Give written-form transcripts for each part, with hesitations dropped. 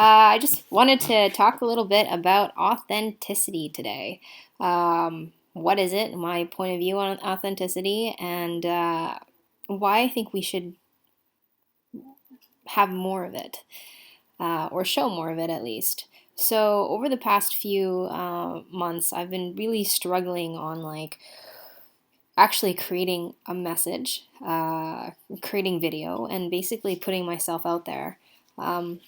I just wanted to talk a little bit about authenticity today. What is it? My point of view on authenticity, and why I think we should have more of it, or show more of it at least. So, over the past few months, I've been really struggling on actually creating a message, creating video, and basically putting myself out there. Um,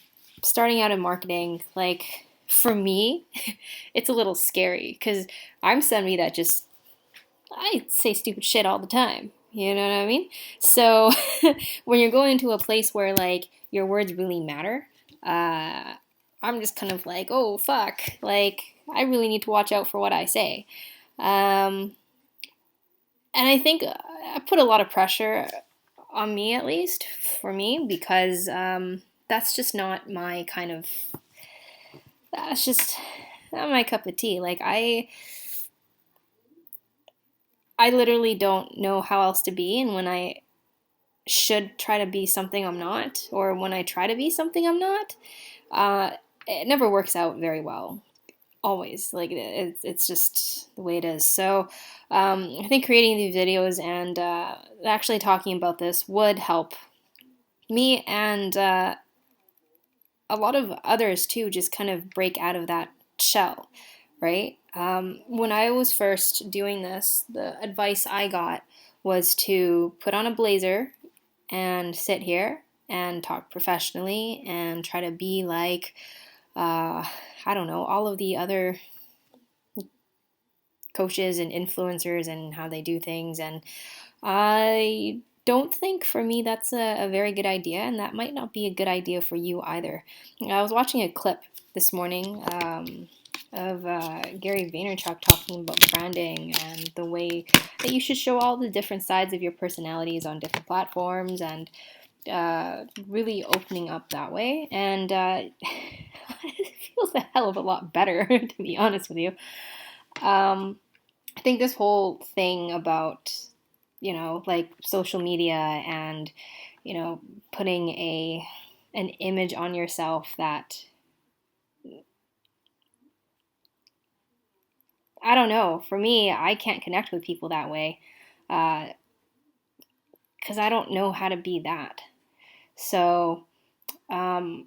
Starting out in marketing, for me, it's a little scary because I'm somebody that just I say stupid shit all the time. You know what I mean? So when you're going to a place where your words really matter, uh, I'm just kind of like, oh fuck, I really need to watch out for what I say. Um, and I think I put a lot of pressure on me, at least for me, because that's just not my kind of. That's just not my cup of tea. I literally don't know how else to be, and when I should try to be something I'm not, or when I try to be something I'm not, uh, it never works out very well. Always, it's just the way it is. So I think creating these videos and actually talking about this would help me and a lot of others too just kind of break out of that shell, right? When I was first doing this, the advice I got was to put on a blazer and sit here and talk professionally and try to be uh, I don't know, all of the other coaches and influencers and how they do things. And I don't think for me that's a very good idea, and that might not be a good idea for you either. I was watching a clip this morning of Gary Vaynerchuk talking about branding and the way that you should show all the different sides of your personalities on different platforms and really opening up that way. And it feels a hell of a lot better, to be honest with you. Um, I think this whole thing about, social media and, you know, putting an image on yourself that I don't know. For me, I can't connect with people that way because I don't know how to be that. So um,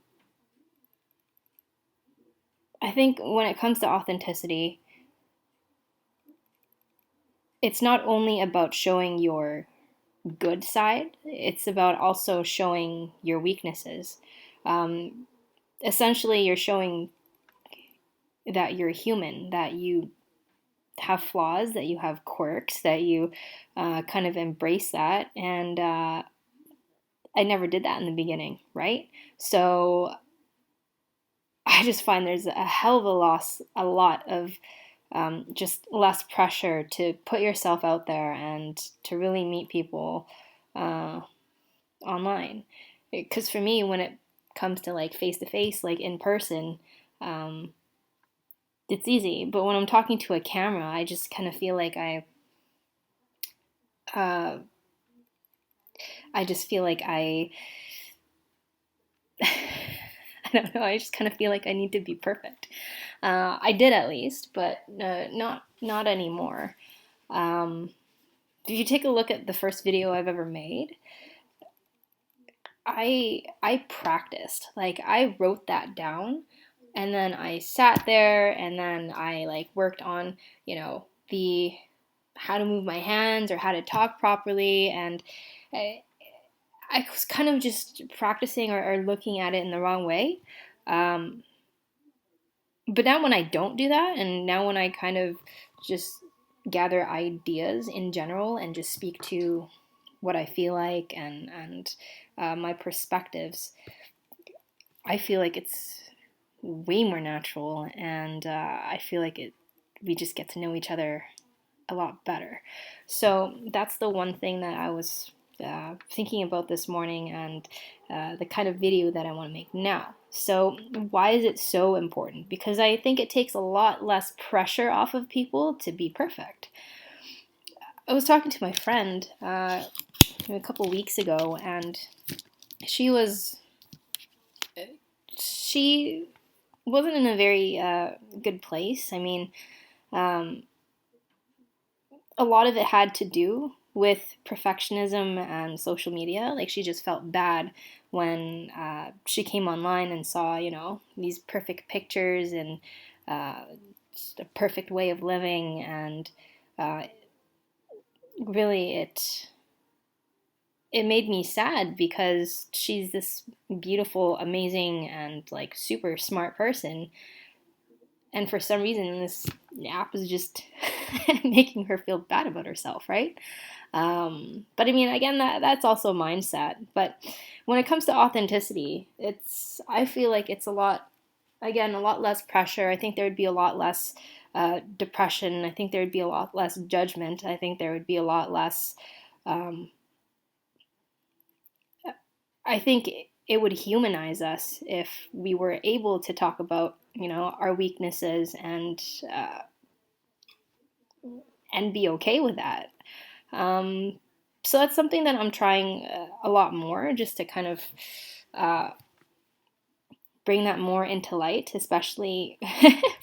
I think when it comes to authenticity, it's not only about showing your good side, it's about also showing your weaknesses. Um, Essentially, you're showing that you're human, that you have flaws, that you have quirks, that you kind of embrace that. And I never did that in the beginning, right? So I just find there's a hell of a lot of just less pressure to put yourself out there and to really meet people uh, online. Because for me, when it comes to face to face, like in person, um, it's easy. But when I'm talking to a camera, I just kind of feel like uh, I just feel like I don't know. I just kind of feel like I need to be perfect. I did at least, but not anymore. Um, if you take a look at the first video I've ever made, I practiced. Like I wrote that down, and then I sat there, and then I worked on the how to move my hands or how to talk properly, and I, I was kind of just practicing or looking at it in the wrong way. Um, but now when I don't do that, and now when I kind of just gather ideas in general and just speak to what I feel like and my perspectives, I feel like it's way more natural, and I feel like it we just get to know each other a lot better. So that's the one thing that I was thinking about this morning, and the kind of video that I want to make now. So, why is it so important? Because I think it takes a lot less pressure off of people to be perfect. I was talking to my friend a couple weeks ago, and she was she wasn't in a very good place. I mean, um, a lot of it had to do with perfectionism and social media. Like she just felt bad when she came online and saw, these perfect pictures and uh, just a perfect way of living, and uh, really it made me sad because she's this beautiful, amazing, and like super smart person, and for some reason this app is just making her feel bad about herself, right? But I mean, again, that's also mindset. But when it comes to authenticity, I feel like it's a lot less pressure. I think there would be a lot less depression. I think there would be a lot less judgment. I think there would be a lot less. Um, I think it would humanize us if we were able to talk about, our weaknesses uh, and be okay with that. Um, so that's something that I'm trying a lot more, just to kind of uh, bring that more into light, especially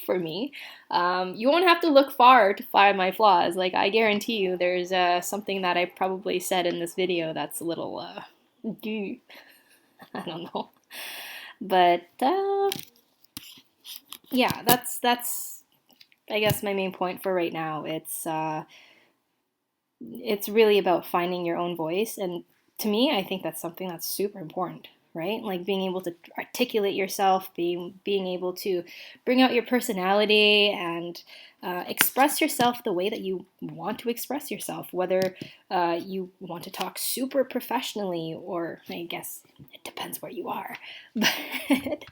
for me. You won't have to look far to find my flaws. Like, I guarantee you, there's something that I probably said in this video that's a little, I don't know. But yeah, that's I guess my main point for right now. It's really about finding your own voice, and to me, I think that's something that's super important, right? Like being able to articulate yourself, being able to bring out your personality and express yourself the way that you want to express yourself, whether you want to talk super professionally, or I guess it depends where you are. But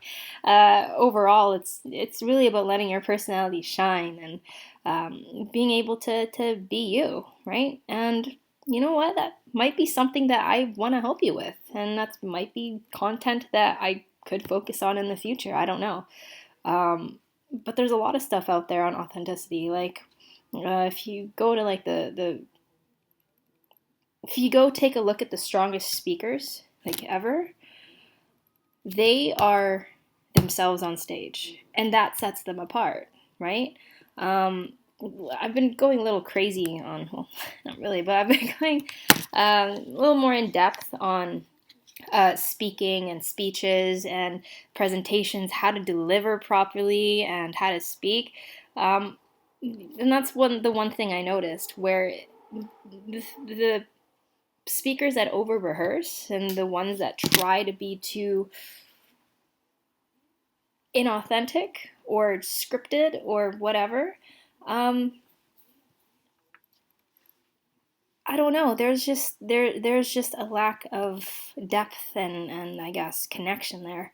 overall, it's really about letting your personality shine and being able to be you, right? And you know what? That might be something that I want to help you with, and that might be content that I could focus on in the future. I don't know. But there's a lot of stuff out there on authenticity. Like, if you go to like the if you go take a look at the strongest speakers like ever, they are themselves on stage, and that sets them apart, right? Um, I've been going a little crazy on, well, not really, but I've been going a little more in depth on speaking and speeches and presentations, how to deliver properly and how to speak. Um, and that's the one thing I noticed, where the speakers that over rehearse and the ones that try to be too inauthentic or scripted or whatever, um, I don't know. There's just a lack of depth and I guess connection there,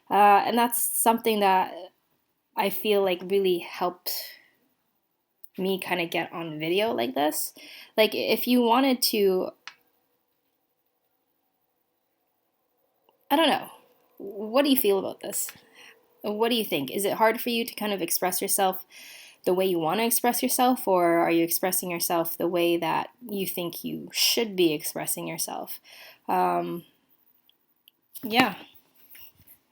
and that's something that I feel like really helped me kind of get on video like this. Like if you wanted to, I don't know. What do you feel about this? What do you think? Is it hard for you to kind of express yourself the way you want to express yourself, or are you expressing yourself the way that you think you should be expressing yourself? Um, yeah,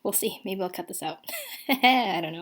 we'll see. Maybe I'll cut this out. I don't know.